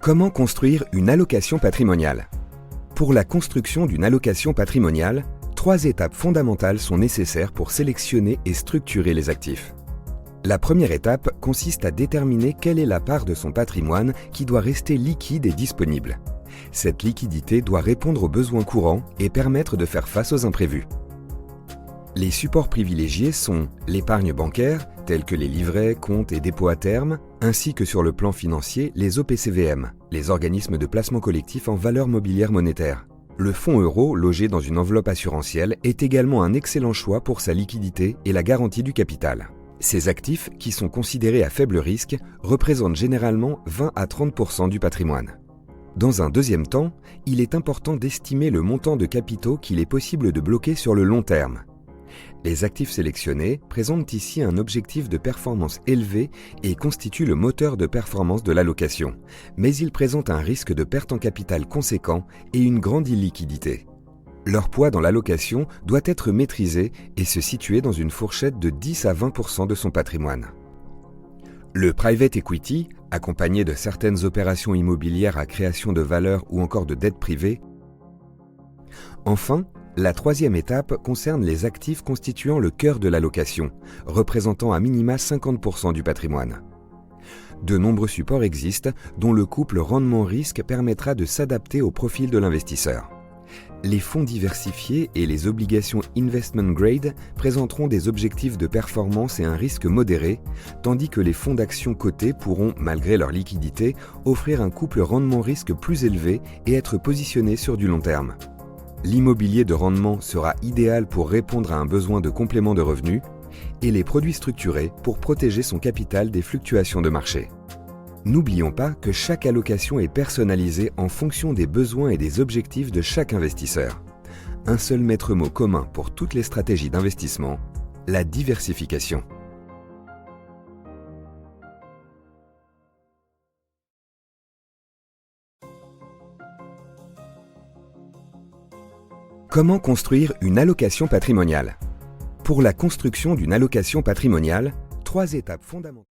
Comment construire une allocation patrimoniale? Pour la construction d'une allocation patrimoniale, 3 étapes fondamentales sont nécessaires pour sélectionner et structurer les actifs. La première étape consiste à déterminer quelle est la part de son patrimoine qui doit rester liquide et disponible. Cette liquidité doit répondre aux besoins courants et permettre de faire face aux imprévus. Les supports privilégiés sont l'épargne bancaire, tels que les livrets, comptes et dépôts à terme, ainsi que sur le plan financier, les OPCVM, les organismes de placement collectif en valeurs mobilières monétaires. Le fonds euro, logé dans une enveloppe assurantielle, est également un excellent choix pour sa liquidité et la garantie du capital. Ces actifs, qui sont considérés à faible risque, représentent généralement 20 à 30% du patrimoine. Dans un deuxième temps, il est important d'estimer le montant de capitaux qu'il est possible de bloquer sur le long terme. Les actifs sélectionnés présentent ici un objectif de performance élevé et constituent le moteur de performance de l'allocation, mais ils présentent un risque de perte en capital conséquent et une grande illiquidité. Leur poids dans l'allocation doit être maîtrisé et se situer dans une fourchette de 10 à 20% de son patrimoine. Le private equity, accompagné de certaines opérations immobilières à création de valeur ou encore de dettes privées. Enfin, la troisième étape concerne les actifs constituant le cœur de l'allocation, représentant à minima 50% du patrimoine. De nombreux supports existent, dont le couple rendement-risque permettra de s'adapter au profil de l'investisseur. Les fonds diversifiés et les obligations investment grade présenteront des objectifs de performance et un risque modéré, tandis que les fonds d'actions cotés pourront, malgré leur liquidité, offrir un couple rendement-risque plus élevé et être positionnés sur du long terme. L'immobilier de rendement sera idéal pour répondre à un besoin de complément de revenus et les produits structurés pour protéger son capital des fluctuations de marché. N'oublions pas que chaque allocation est personnalisée en fonction des besoins et des objectifs de chaque investisseur. Un seul maître mot commun pour toutes les stratégies d'investissement, la diversification. Comment construire une allocation patrimoniale? Pour la construction d'une allocation patrimoniale, 3 étapes fondamentales.